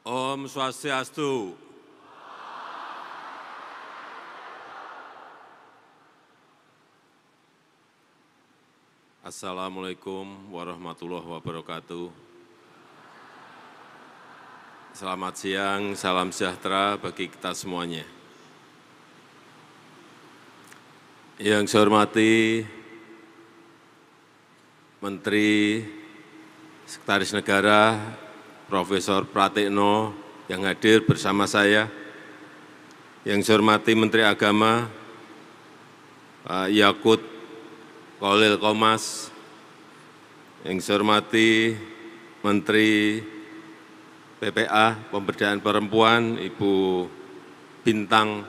Om Swastiastu. Assalamualaikum warahmatullahi wabarakatuh. Selamat siang, salam sejahtera bagi kita semuanya. Yang saya hormati Menteri Sekretaris Negara Profesor Pratikno yang hadir bersama saya, yang saya hormati Menteri Agama Pak Yakut Khalil Qomas, yang saya hormati Menteri PPA Pemberdayaan Perempuan Ibu Bintang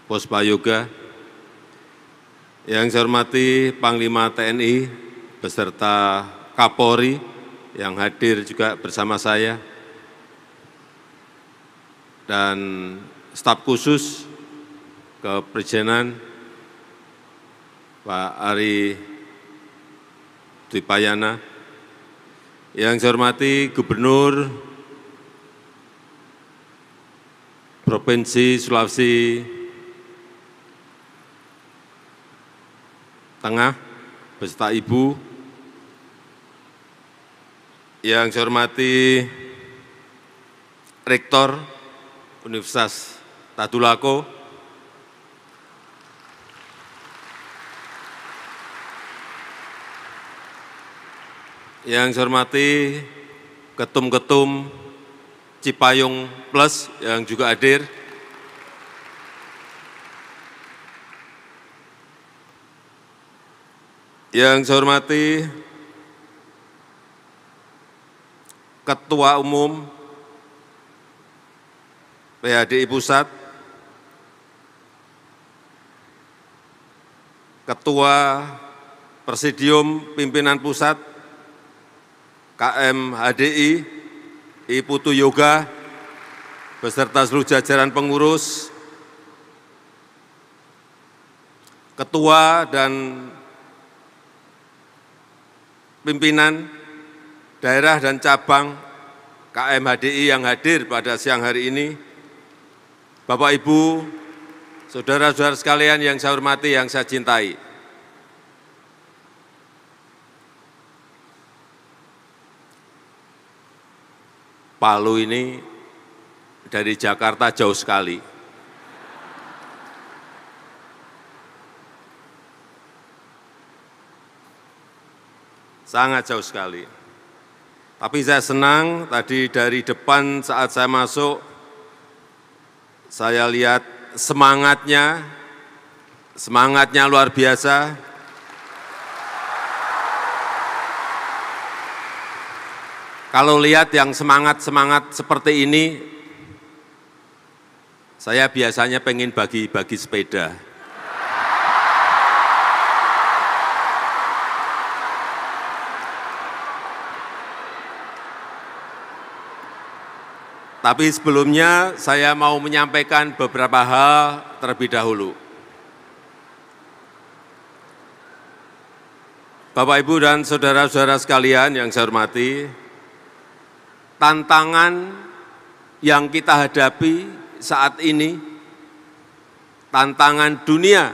Pospayoga, yang saya hormati Panglima TNI beserta Kapolri yang hadir juga bersama saya, dan staf khusus Kepresidenan Pak Ari Dwipayana, yang saya hormati Gubernur Provinsi Sulawesi Tengah beserta Ibu, yang saya hormati Rektor Universitas Tadulako, yang saya hormati Ketum-Ketum Cipayung Plus yang juga hadir, yang saya hormati Ketua Umum PHDI Pusat, Ketua Presidium Pimpinan Pusat KMHDI, I Putu Yoga, beserta seluruh jajaran pengurus, Ketua dan pimpinan daerah dan cabang KMHDI yang hadir pada siang hari ini, Bapak Ibu, saudara-saudara sekalian yang saya hormati, yang saya cintai. Palu ini dari Jakarta jauh sekali. Sangat jauh sekali. Tapi saya senang tadi dari depan saat saya masuk, saya lihat semangatnya luar biasa. Kalau lihat yang semangat-semangat seperti ini, saya biasanya pengen bagi-bagi sepeda. Tapi sebelumnya saya mau menyampaikan beberapa hal terlebih dahulu. Bapak, Ibu, dan saudara-saudara sekalian yang saya hormati, tantangan yang kita hadapi saat ini, tantangan dunia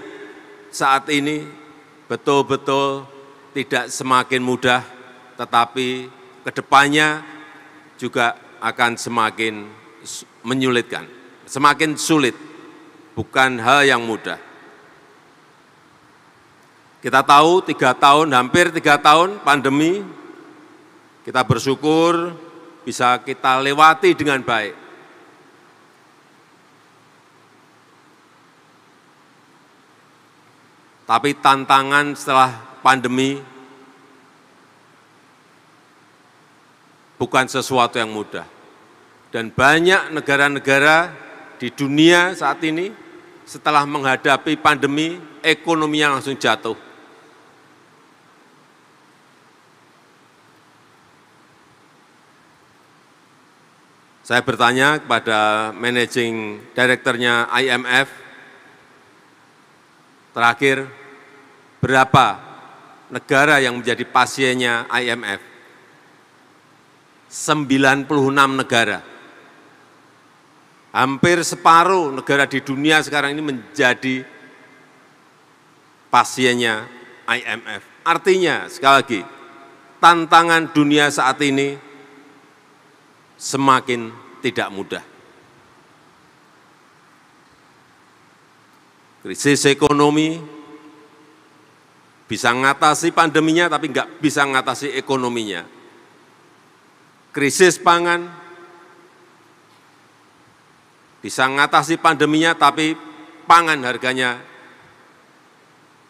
saat ini betul-betul tidak semakin mudah, tetapi kedepannya juga akan semakin menyulitkan, semakin sulit, bukan hal yang mudah. Kita tahu hampir 3 tahun pandemi, kita bersyukur bisa kita lewati dengan baik. Tapi tantangan setelah pandemi bukan sesuatu yang mudah. Dan banyak negara-negara di dunia saat ini setelah menghadapi pandemi, ekonominya langsung jatuh. Saya bertanya kepada managing director-nya IMF, terakhir berapa negara yang menjadi pasiennya IMF? 96 negara. Hampir separuh negara di dunia sekarang ini menjadi pasiennya IMF. Artinya, sekali lagi, tantangan dunia saat ini semakin tidak mudah. Krisis ekonomi bisa mengatasi pandeminya, tapi nggak bisa mengatasi ekonominya. Krisis pangan bisa mengatasi pandeminya, tapi pangan harganya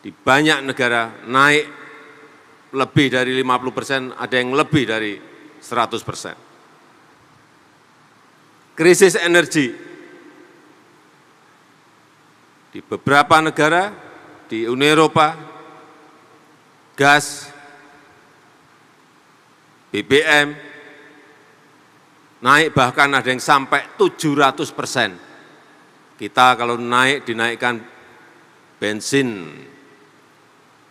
di banyak negara naik lebih dari 50%, ada yang lebih dari 100%. Krisis energi di beberapa negara di Uni Eropa, gas, BBM, naik bahkan ada yang sampai 700%. Kita kalau dinaikkan bensin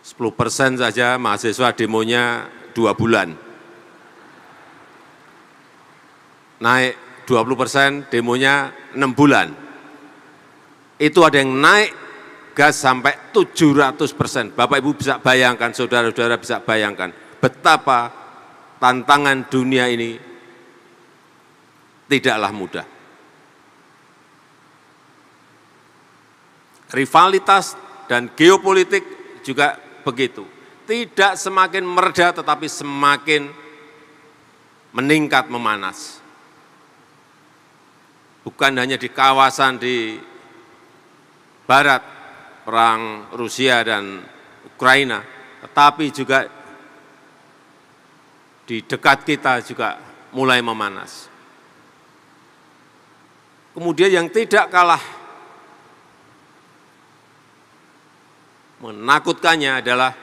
10% saja, mahasiswa demonya 2 bulan. Naik 20%, demonya 6 bulan. Itu ada yang naik gas sampai 700%. Bapak Ibu bisa bayangkan, saudara-saudara bisa bayangkan betapa tantangan dunia ini tidaklah mudah. Rivalitas dan geopolitik juga begitu. Tidak semakin mereda, tetapi semakin meningkat, memanas. Bukan hanya di kawasan di barat, perang Rusia dan Ukraina, tetapi juga di dekat kita juga mulai memanas. Kemudian yang tidak kalah menakutkannya adalah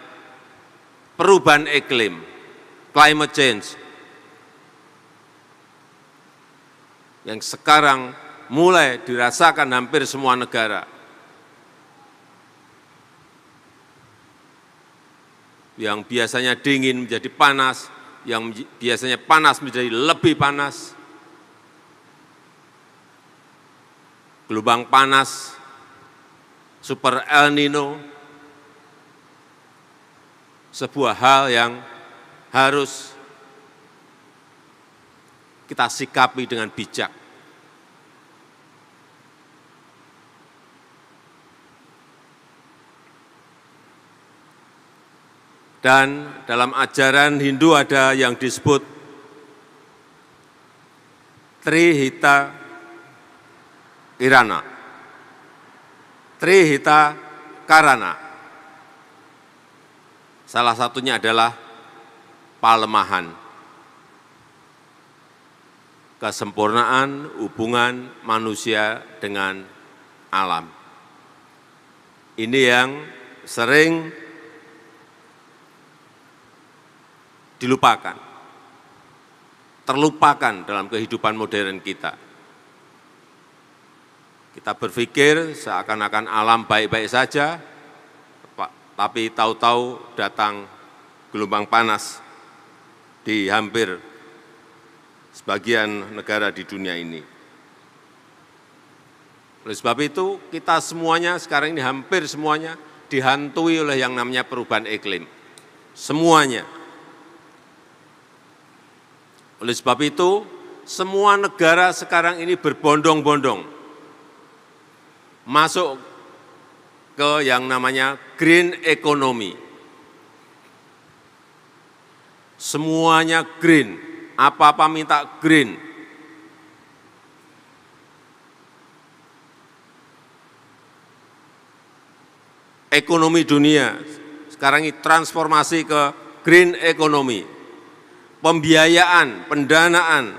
perubahan iklim, climate change, yang sekarang mulai dirasakan hampir semua negara. Yang biasanya dingin menjadi panas, yang biasanya panas menjadi lebih panas. Gelombang panas, super El Nino, sebuah hal yang harus kita sikapi dengan bijak. Dan dalam ajaran Hindu ada yang disebut Trihita Kirana, Trihita Karana. Salah satunya adalah palemahan, kesempurnaan hubungan manusia dengan alam. Ini yang sering dilupakan, terlupakan dalam kehidupan modern kita. Kita berpikir seakan-akan alam baik-baik saja, tapi tahu-tahu datang gelombang panas di hampir sebagian negara di dunia ini. Oleh sebab itu, kita semuanya sekarang ini hampir semuanya dihantui oleh yang namanya perubahan iklim. Semuanya. Oleh sebab itu, semua negara sekarang ini berbondong-bondong masuk ke yang namanya green economy. Semuanya green, apa-apa minta green. Ekonomi dunia sekarang ini transformasi ke green economy. Pembiayaan, pendanaan,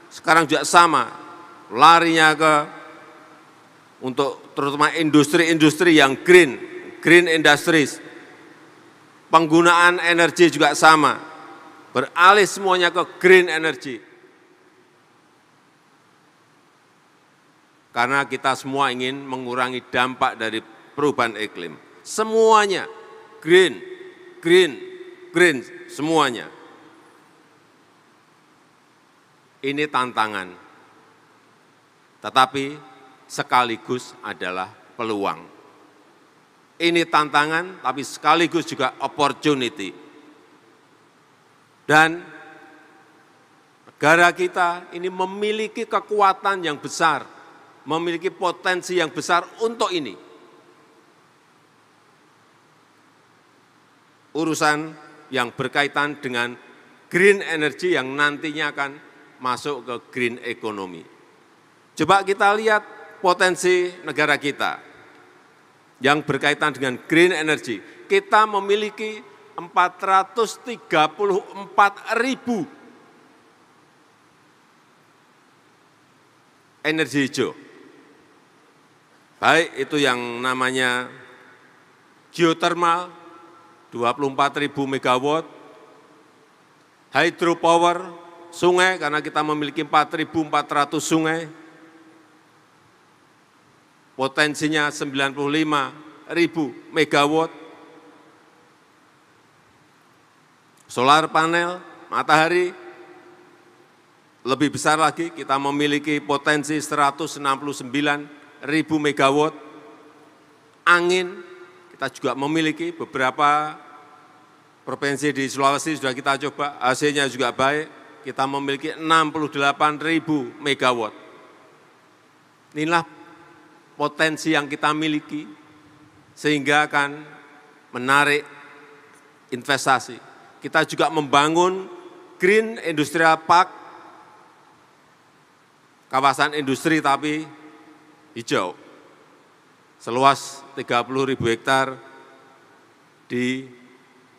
sekarang juga sama, larinya ke untuk terutama industri-industri yang green, green industries. Penggunaan energi juga sama, beralih semuanya ke green energy. Karena kita semua ingin mengurangi dampak dari perubahan iklim. Semuanya green, green, green, semuanya. Ini tantangan. tetapi sekaligus adalah peluang. Ini tantangan, tapi sekaligus juga opportunity. Dan negara kita ini memiliki kekuatan yang besar, memiliki potensi yang besar untuk ini. Urusan yang berkaitan dengan green energy yang nantinya akan masuk ke green economy. Coba kita lihat potensi negara kita yang berkaitan dengan green energy. Kita memiliki 434.000 energi hijau. Baik itu yang namanya geothermal, 24.000 megawatt, hydropower, sungai, karena kita memiliki 4.400 sungai, potensinya 95.000 megawatt, solar panel, matahari, lebih besar lagi, kita memiliki potensi 169.000 megawatt, angin, kita juga memiliki beberapa provinsi di Sulawesi sudah kita coba, hasilnya juga baik, kita memiliki 68.000 megawatt. Inilah potensi yang kita miliki, sehingga akan menarik investasi. Kita juga membangun Green Industrial Park, kawasan industri tapi hijau, seluas 30.000 hektar di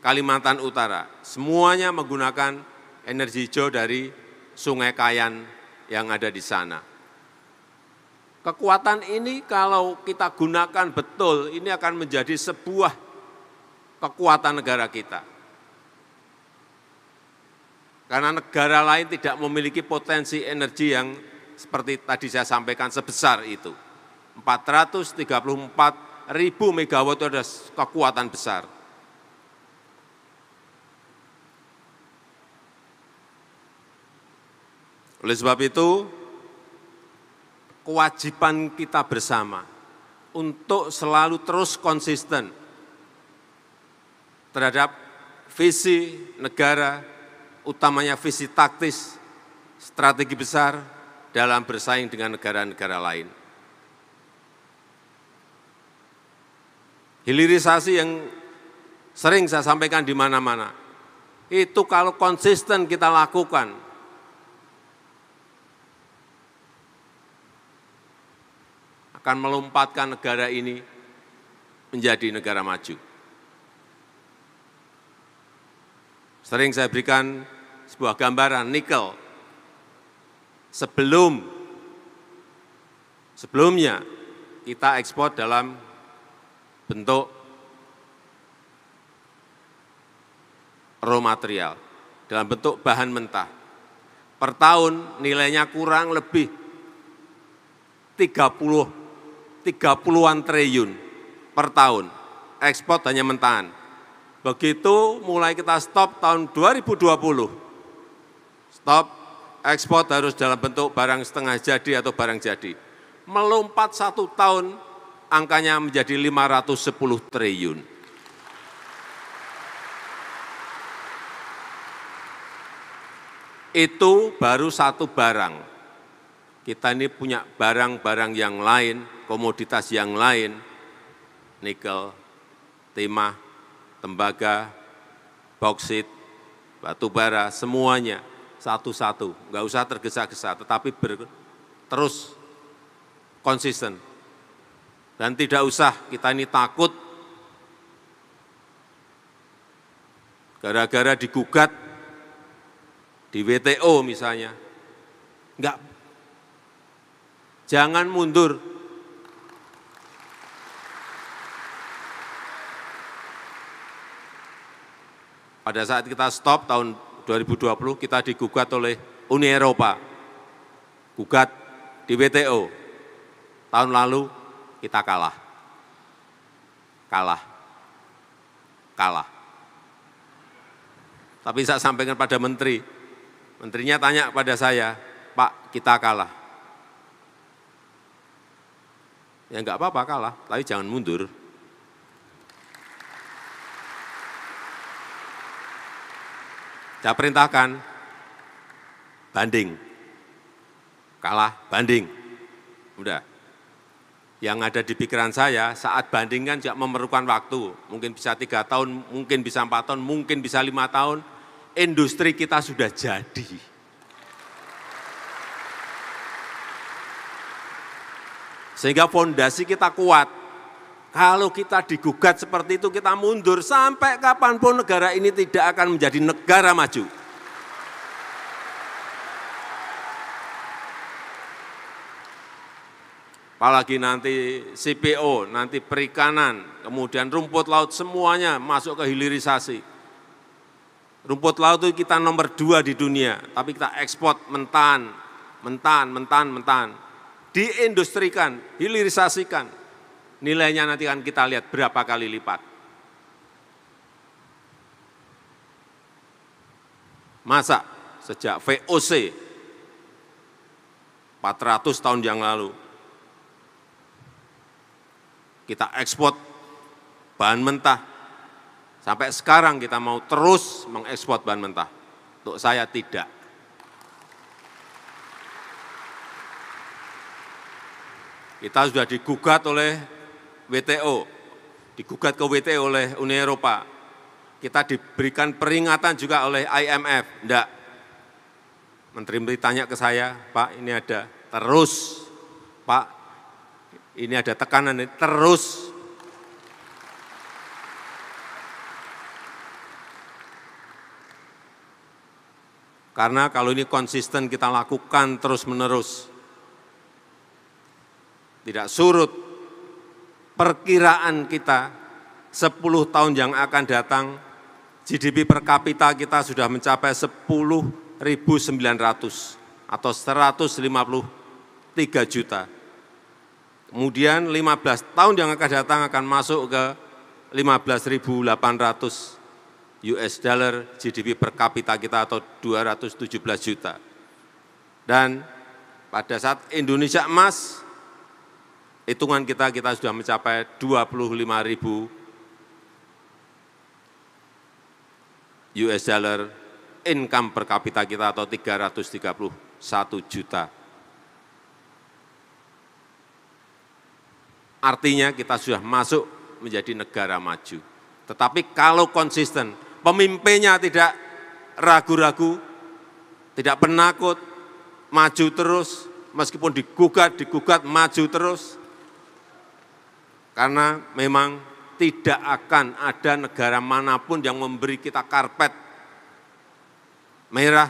Kalimantan Utara. Semuanya menggunakan energi hijau dari Sungai Kayan yang ada di sana. Kekuatan ini kalau kita gunakan betul, ini akan menjadi sebuah kekuatan negara kita. Karena negara lain tidak memiliki potensi energi yang seperti tadi saya sampaikan sebesar itu. 434.000 megawatt itu ada kekuatan besar. Oleh sebab itu, kewajiban kita bersama untuk selalu terus konsisten terhadap visi negara, utamanya visi taktis, strategi besar dalam bersaing dengan negara-negara lain. Hilirisasi yang sering saya sampaikan di mana-mana, itu kalau konsisten kita lakukan, akan melompatkan negara ini menjadi negara maju. Sering saya berikan sebuah gambaran nikel. Sebelumnya kita ekspor dalam bentuk raw material, dalam bentuk bahan mentah. Per tahun nilainya kurang lebih 30-an triliun per tahun, ekspor hanya mentahan. Begitu mulai kita stop tahun 2020, stop ekspor harus dalam bentuk barang setengah jadi atau barang jadi. Melompat 1 tahun, angkanya menjadi 510 triliun. Itu baru satu barang. Kita ini punya barang-barang yang lain, komoditas yang lain, nikel, timah, tembaga, bauksit, batu bara, semuanya satu-satu, nggak usah tergesa-gesa, tetapi terus konsisten. Dan tidak usah kita ini takut gara-gara digugat di WTO misalnya. Enggak, jangan mundur. Pada saat kita stop tahun 2020, kita digugat oleh Uni Eropa, gugat di WTO. Tahun lalu kita kalah. Tapi saya sampaikan pada menteri, menterinya tanya pada saya, Pak, kita kalah. Ya enggak apa-apa kalah, tapi jangan mundur. Saya perintahkan, banding. Kalah, banding. Udah. Yang ada di pikiran saya saat banding kan juga memerlukan waktu. Mungkin bisa 3 tahun, mungkin bisa 4 tahun, mungkin bisa 5 tahun. Industri kita sudah jadi. Sehingga fondasi kita kuat. Kalau kita digugat seperti itu, kita mundur. Sampai kapanpun negara ini tidak akan menjadi negara maju. Apalagi nanti CPO, nanti perikanan, kemudian rumput laut, semuanya masuk ke hilirisasi. Rumput laut itu kita nomor 2 di dunia, tapi kita ekspor mentan. Diindustrikan, hilirisasikan. Nilainya nanti kan kita lihat berapa kali lipat. Masa sejak VOC 400 tahun yang lalu, kita ekspor bahan mentah, sampai sekarang kita mau terus mengekspor bahan mentah. Untuk saya tidak. Kita sudah digugat oleh WTO, digugat ke WTO oleh Uni Eropa. Kita diberikan peringatan juga oleh IMF. Enggak. Menteri-menteri tanya ke saya, Pak ini ada terus, Pak ini ada tekanan, terus. Karena kalau ini konsisten kita lakukan terus-menerus, tidak surut, perkiraan kita 10 tahun yang akan datang, GDP per kapita kita sudah mencapai 10.900 atau 153 juta. Kemudian 15 tahun yang akan datang akan masuk ke 15.800 US dollar GDP per kapita kita atau 217 juta. Dan pada saat Indonesia emas, hitungan kita sudah mencapai 25.000 US dollar income per kapita kita atau 331 juta. Artinya kita sudah masuk menjadi negara maju. Tetapi kalau konsisten, pemimpinnya tidak ragu-ragu, tidak penakut, maju terus, meskipun digugat, maju terus. Karena memang tidak akan ada negara manapun yang memberi kita karpet merah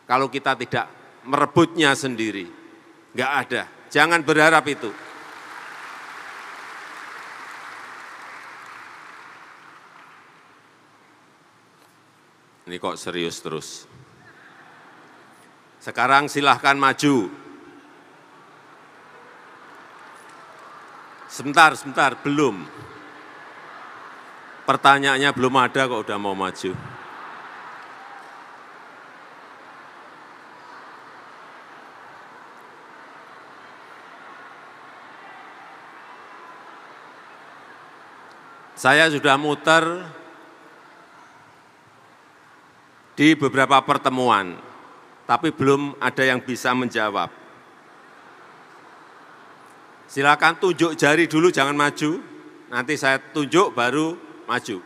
kalau kita tidak merebutnya sendiri. Enggak ada, jangan berharap itu. Ini kok serius terus. Sekarang silahkan maju. Sebentar, belum. Pertanyaannya belum ada kok udah mau maju. Saya sudah muter di beberapa pertemuan, tapi belum ada yang bisa menjawab. Silakan tunjuk jari dulu, jangan maju. Nanti saya tunjuk baru maju.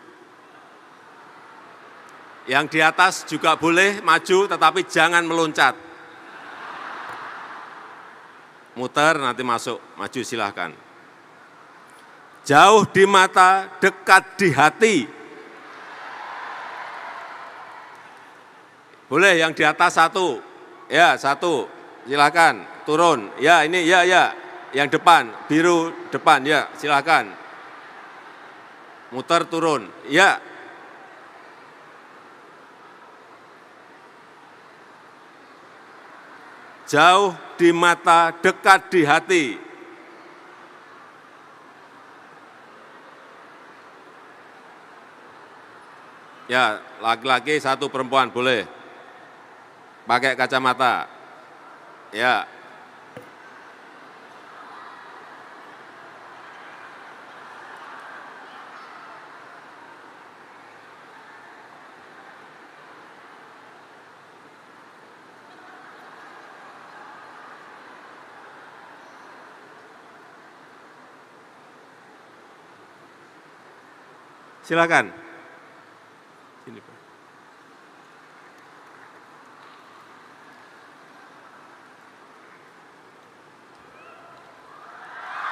Yang di atas juga boleh maju, tetapi jangan meloncat. Muter, nanti masuk, maju silakan. Jauh di mata, dekat di hati. Boleh yang di atas satu, ya satu, silakan turun. Ya ini, ya. Yang depan, biru depan, ya silakan. Muter turun, ya. Jauh di mata, dekat di hati. Ya, laki-laki satu, perempuan, boleh. Pakai kacamata. Ya. Silakan. Sini, Pak.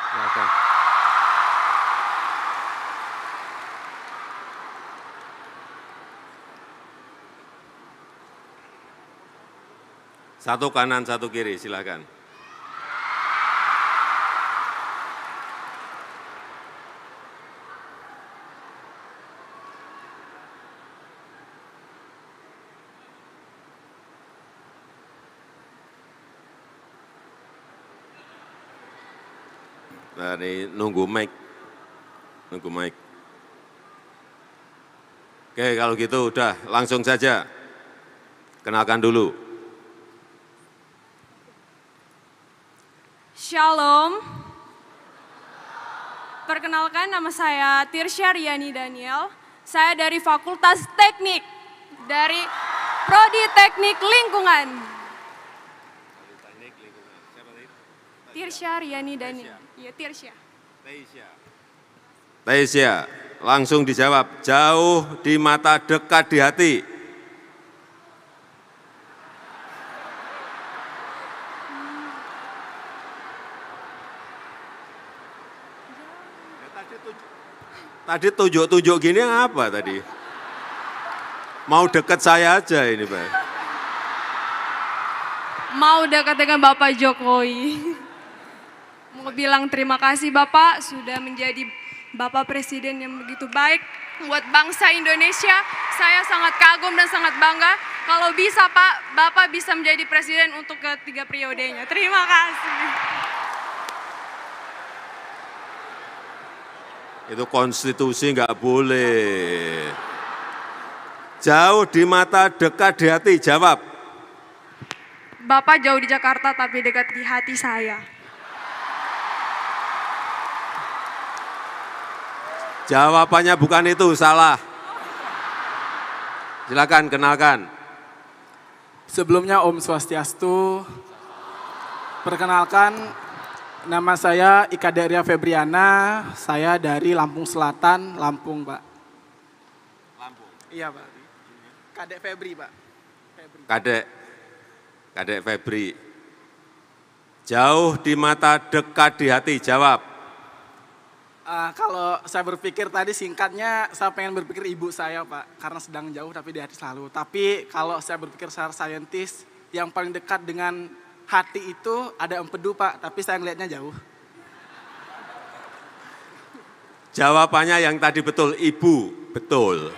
Silakan. Satu kanan, satu kiri, silakan. Dari nunggu mic. Oke, kalau gitu udah langsung saja. Kenalkan dulu. Shalom. Perkenalkan, nama saya Tirsya Riani Daniel. Saya dari Fakultas Teknik, dari Prodi Teknik Lingkungan. Tirsya Riani Daniel. Iya, Tirsya. Taisya, langsung dijawab. Jauh di mata, dekat di hati. Tadi tunjuk-tunjuk gini apa tadi? Mau dekat saya aja ini, Pak. Mau dekat dengan Bapak Jokowi. Mau bilang terima kasih Bapak sudah menjadi Bapak Presiden yang begitu baik buat bangsa Indonesia. Saya sangat kagum dan sangat bangga. Kalau bisa Pak, Bapak bisa menjadi Presiden untuk ketiga periodenya. Terima kasih. Itu konstitusi nggak boleh. Jauh di mata, dekat di hati, jawab. Bapak jauh di Jakarta tapi dekat di hati saya. Jawabannya bukan itu, salah. Silakan kenalkan. Sebelumnya Om Swastiastu, perkenalkan nama saya Ika Deria Febriana, saya dari Lampung Selatan, Lampung Pak. Lampung. Iya Pak. Kadek Febri Pak. Kadek Febri. Jauh di mata, dekat di hati, jawab. Kalau saya berpikir tadi singkatnya, saya pengen berpikir ibu saya Pak, karena sedang jauh tapi di hati selalu. Tapi kalau saya berpikir secara saintis, yang paling dekat dengan hati itu ada empedu Pak, tapi saya ngelihatnya jauh. Jawabannya yang tadi betul, ibu, betul.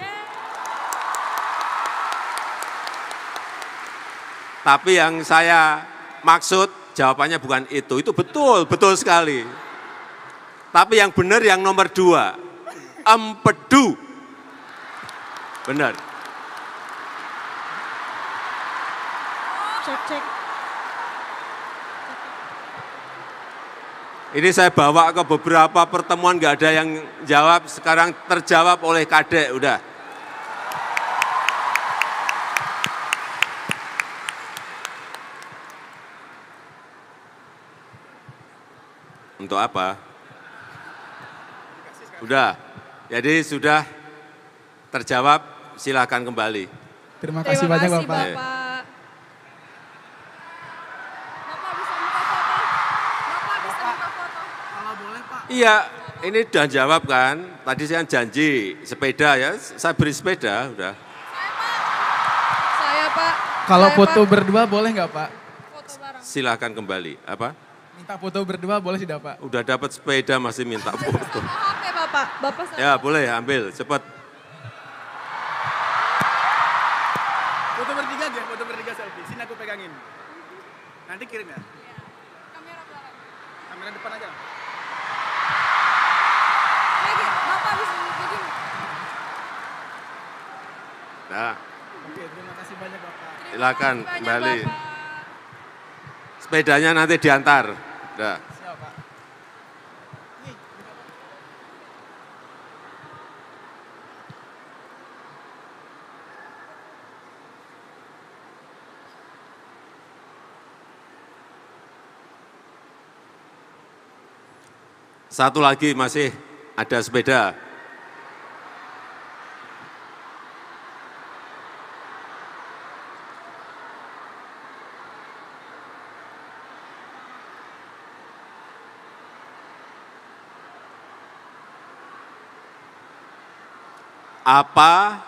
Tapi yang saya maksud jawabannya bukan itu betul, betul sekali. Tapi yang benar yang nomor 2, empedu. Benar. Cek. Ini saya bawa ke beberapa pertemuan, nggak ada yang jawab, sekarang terjawab oleh Kadek, udah. Untuk apa? Udah, jadi sudah terjawab, silakan kembali. Terima kasih banyak Bapak. Bapak bisa minta foto? Bapak bisa minta foto? Kalau boleh Pak. Iya, ini udah jawab kan, tadi saya janji sepeda ya, saya beri sepeda, udah. Saya Pak. Kalau Saya, foto Pak. berdua boleh nggak Pak? Foto bareng. Silakan kembali, apa? Minta foto berdua boleh tidak Pak? Udah dapat sepeda masih minta foto. Sama HP Bapak. Bapak sama. Ya boleh, ambil, cepat. Foto bertiga aja, foto bertiga selfie. Sini aku pegangin. Nanti kirim ya. Kamera belakang. Kamera depan aja. Lagi, Bapak bisa begini. Nah, Oke, terima kasih banyak Bapak. silakan Terima kasih kembali. banyak, Bapak. Sepedanya nanti diantar. Udah. Siap Pak. Satu lagi masih ada sepeda. apa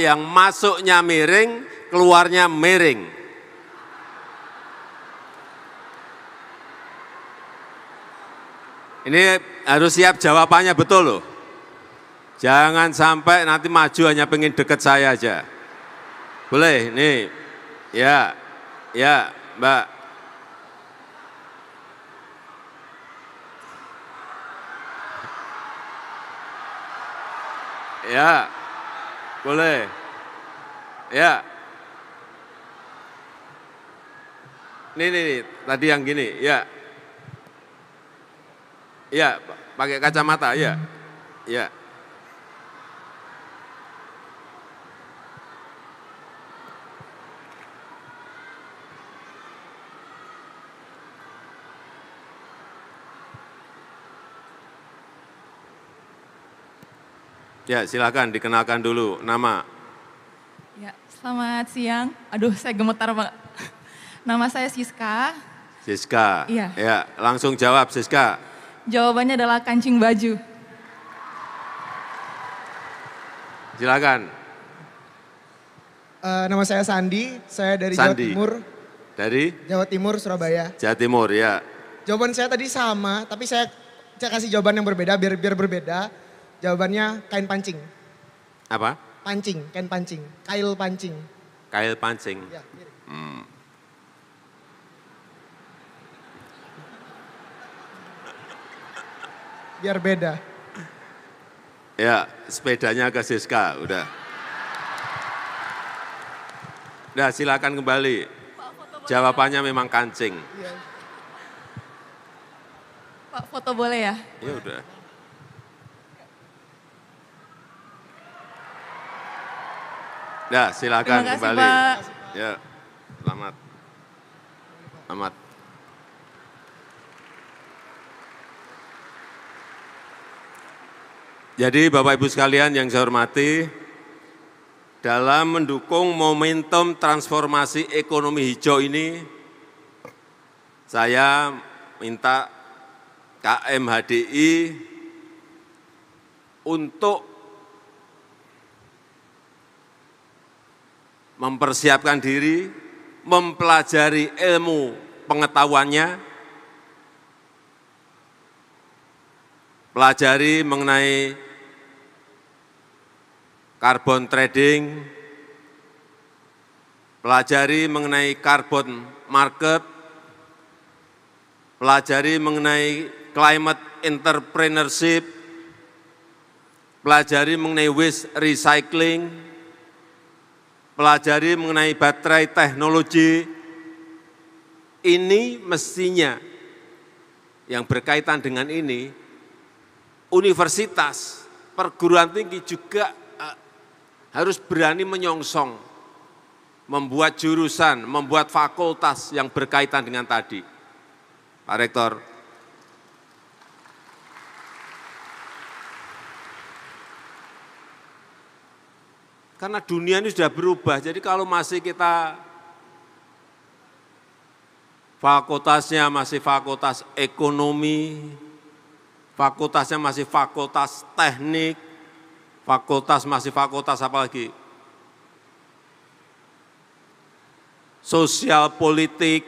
yang masuknya miring, keluarnya miring. Ini harus siap jawabannya betul loh. Jangan sampai nanti maju hanya pengen deket saya aja. Boleh, nih. Ya, Mbak. Ya, boleh. Ya. Nih, tadi yang gini, ya. Ya, pakai kacamata, ya. Ya. Ya, silakan dikenalkan dulu nama. Ya, selamat siang. Aduh, saya gemetar Pak. Nama saya Siska. Siska. Iya. Ya, langsung jawab Siska. Jawabannya adalah kancing baju. Silakan. Nama saya Sandi, saya dari Sandi. Jawa Timur. Dari Jawa Timur, Surabaya. Jawa Timur, ya. Jawaban saya tadi sama, tapi saya kasih jawaban yang berbeda, biar berbeda. Jawabannya kain pancing. Apa? Pancing, kain pancing, kail pancing. Kail pancing. Ya, mirip. Biar beda. Ya, sepedanya ke Siska, udah. Udah, silakan kembali. Jawabannya memang kancing. Iya. Pak, foto boleh ya? Ya udah. Nah, silakan Terima kasih, kembali. Pak. Ya, selamat. Selamat. Jadi Bapak Ibu sekalian yang saya hormati, dalam mendukung momentum transformasi ekonomi hijau ini, saya minta KMHDI untuk mempersiapkan diri, mempelajari ilmu pengetahuannya, pelajari mengenai carbon trading, pelajari mengenai carbon market, pelajari mengenai climate entrepreneurship, pelajari mengenai waste recycling, pelajari mengenai baterai teknologi. Ini mestinya yang berkaitan dengan ini, universitas, perguruan tinggi juga harus berani menyongsong, membuat jurusan, membuat fakultas yang berkaitan dengan tadi. Pak Rektor. Karena dunia ini sudah berubah, jadi kalau masih kita fakultasnya masih fakultas ekonomi, fakultasnya masih fakultas teknik, fakultas masih fakultas apa lagi? Sosial politik.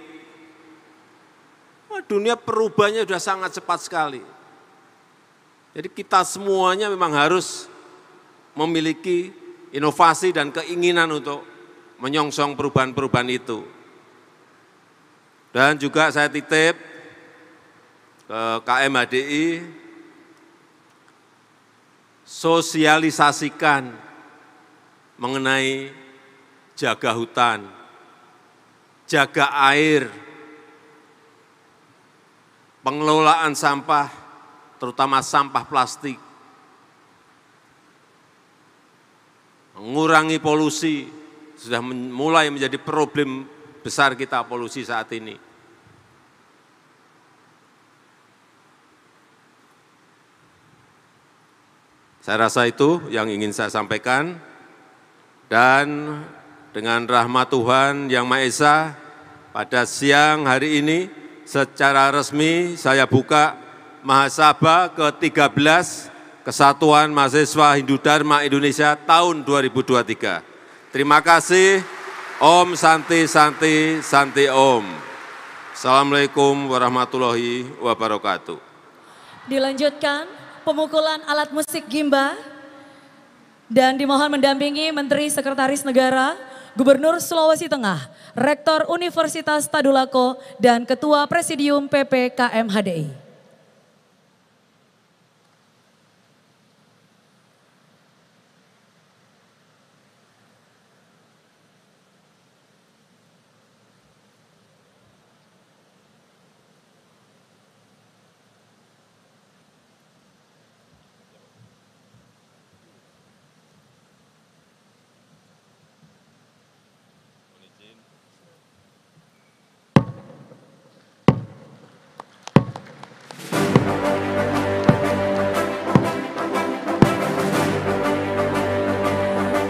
Dunia perubahannya sudah sangat cepat sekali. Jadi kita semuanya memang harus memiliki inovasi dan keinginan untuk menyongsong perubahan-perubahan itu. Dan juga saya titip ke KMHDI, sosialisasikan mengenai jaga hutan, jaga air, pengelolaan sampah, terutama sampah plastik, mengurangi polusi, sudah mulai menjadi problem besar kita polusi saat ini. Saya rasa itu yang ingin saya sampaikan, dan dengan rahmat Tuhan Yang Maha Esa, pada siang hari ini secara resmi saya buka Mahasabha ke-13 Kesatuan Mahasiswa Hindu Dharma Indonesia tahun 2023. Terima kasih. Om Santi Santi Santi Om. Assalamualaikum warahmatullahi wabarakatuh. Dilanjutkan pemukulan alat musik gimba dan dimohon mendampingi Menteri Sekretaris Negara, Gubernur Sulawesi Tengah, Rektor Universitas Tadulako, dan Ketua Presidium PPKM HDI.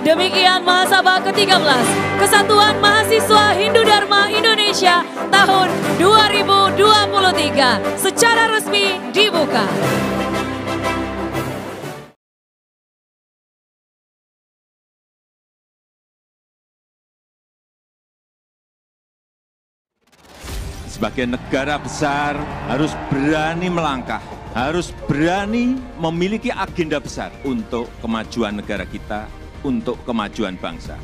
Demikian Mahasabha ke-13 Kesatuan Mahasiswa Hindu Dharma Indonesia tahun 2023 secara resmi dibuka. Sebagai negara besar harus berani melangkah, harus berani memiliki agenda besar untuk kemajuan negara kita, untuk kemajuan bangsa.